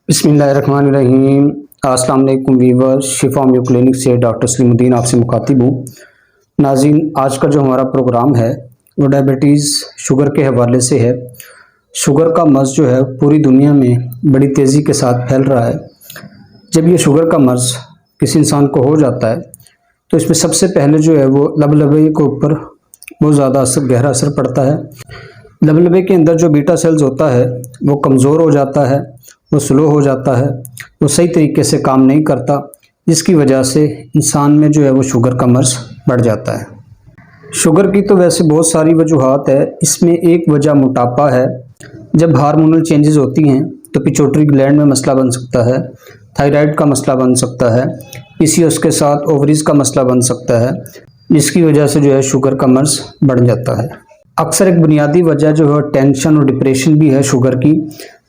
बिस्मिल्लाहिर्रहमानिर्रहीम। अस्सलाम वालेकुम वीवर, शिफा होम्यो क्लिनिक से डॉक्टर सलीमुद्दीन आपसे मुखातिब हूँ। नाज़रीन, आज का जो हमारा प्रोग्राम है वो डायबिटीज़ शुगर के हवाले से है। शुगर का मर्ज़ जो है पूरी दुनिया में बड़ी तेज़ी के साथ फैल रहा है। जब ये शुगर का मर्ज़ किसी इंसान को हो जाता है तो इसमें सबसे पहले जो है वो लबलबे के ऊपर बहुत ज़्यादा गहरा असर पड़ता है। लबलबे के अंदर जो बीटा सेल्स होता है वो कमज़ोर हो जाता है, वो स्लो हो जाता है, वो सही तरीके से काम नहीं करता, जिसकी वजह से इंसान में जो है वो शुगर का मर्ज़ बढ़ जाता है। शुगर की तो वैसे बहुत सारी वजूहात है। इसमें एक वजह मोटापा है। जब हार्मोनल चेंजेस होती हैं तो पिट्यूटरी ग्लैंड में मसला बन सकता है, थायराइड का मसला बन सकता है, पीसीओएस के साथ ओवरीज का मसला बन सकता है, जिसकी वजह से जो है शुगर का मर्ज़ बढ़ जाता है। अक्सर एक बुनियादी वजह जो है टेंशन और डिप्रेशन भी है शुगर की।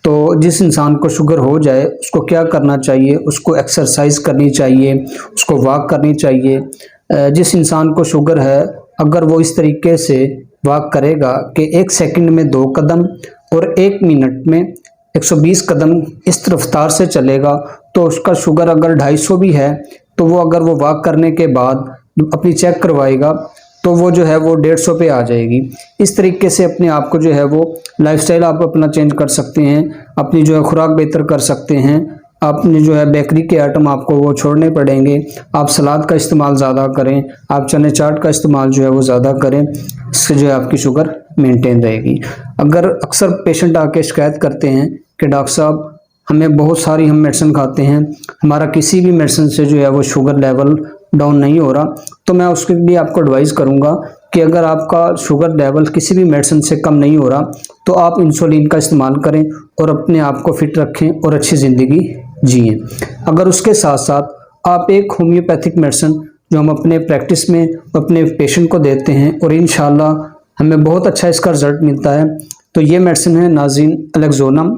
तो जिस इंसान को शुगर हो जाए उसको क्या करना चाहिए? उसको एक्सरसाइज करनी चाहिए, उसको वॉक करनी चाहिए। जिस इंसान को शुगर है अगर वो इस तरीके से वॉक करेगा कि 1 सेकंड में 2 कदम और 1 मिनट में 120 कदम इस रफ्तार से चलेगा तो उसका शुगर अगर 250 भी है तो वो अगर वो वॉक करने के बाद अपनी चेक करवाएगा तो वो जो है वो 150 पे आ जाएगी। इस तरीके से अपने आप को जो है वो लाइफस्टाइल आप अपना चेंज कर सकते हैं, अपनी जो है खुराक बेहतर कर सकते हैं। आपने जो है बेकरी के आइटम आपको वो छोड़ने पड़ेंगे। आप सलाद का इस्तेमाल ज़्यादा करें, आप चने चाट का इस्तेमाल जो है वो ज़्यादा करें। इससे जो है आपकी शुगर मेंटेन रहेगी। अगर अक्सर पेशेंट आके शिकायत करते हैं कि डॉक्टर साहब हमें बहुत सारी हम मेडिसिन खाते हैं, हमारा किसी भी मेडिसिन से जो है वो शुगर लेवल डाउन नहीं हो रहा, तो मैं उसके लिए आपको एडवाइस करूंगा कि अगर आपका शुगर लेवल किसी भी मेडिसिन से कम नहीं हो रहा तो आप इंसुलिन का इस्तेमाल करें और अपने आप को फिट रखें और अच्छी ज़िंदगी जिएं। अगर उसके साथ साथ आप एक होम्योपैथिक मेडिसिन जो हम अपने प्रैक्टिस में अपने पेशेंट को देते हैं और इंशाल्लाह हमें बहुत अच्छा इसका रिजल्ट मिलता है, तो ये मेडिसिन है नाज़रीन अलेक्सोनम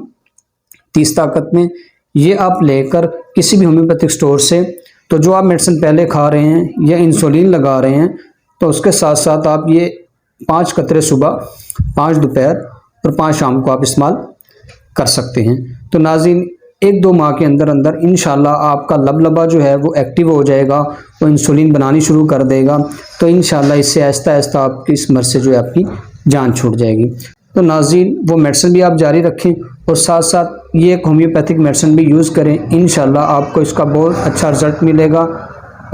30 ताकत में। ये आप लेकर किसी भी होम्योपैथिक स्टोर से, तो जो आप मेडिसिन पहले खा रहे हैं या इंसुलिन लगा रहे हैं तो उसके साथ साथ आप ये 5 कतरे सुबह, 5 दोपहर और 5 शाम को आप इस्तेमाल कर सकते हैं। तो नाज़रीन 1-2 माह के अंदर अंदर इंशाल्लाह आपका लबलबा जो है वो एक्टिव हो जाएगा, वो इंसुलिन बनानी शुरू कर देगा। तो इंशाल्लाह इससे आहिस्ता आहिस्ता आपकी इस मर्ज़ से जो है आपकी जान छूट जाएगी। तो नाज़रीन वो मेडिसिन भी आप जारी रखें और साथ साथ ये एक होम्योपैथिक मेडिसिन भी यूज़ करें। इंशाल्लाह आपको इसका बहुत अच्छा रिजल्ट मिलेगा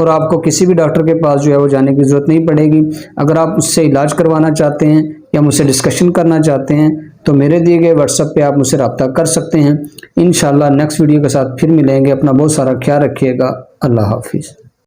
और आपको किसी भी डॉक्टर के पास जो है वो जाने की ज़रूरत नहीं पड़ेगी। अगर आप उससे इलाज करवाना चाहते हैं या मुझसे डिस्कशन करना चाहते हैं तो मेरे दिए गए व्हाट्सएप पे आप मुझसे रब्ता कर सकते हैं। इंशाल्लाह नेक्स्ट वीडियो के साथ फिर मिलेंगे। अपना बहुत सारा ख्याल रखिएगा। अल्लाह हाफिज़।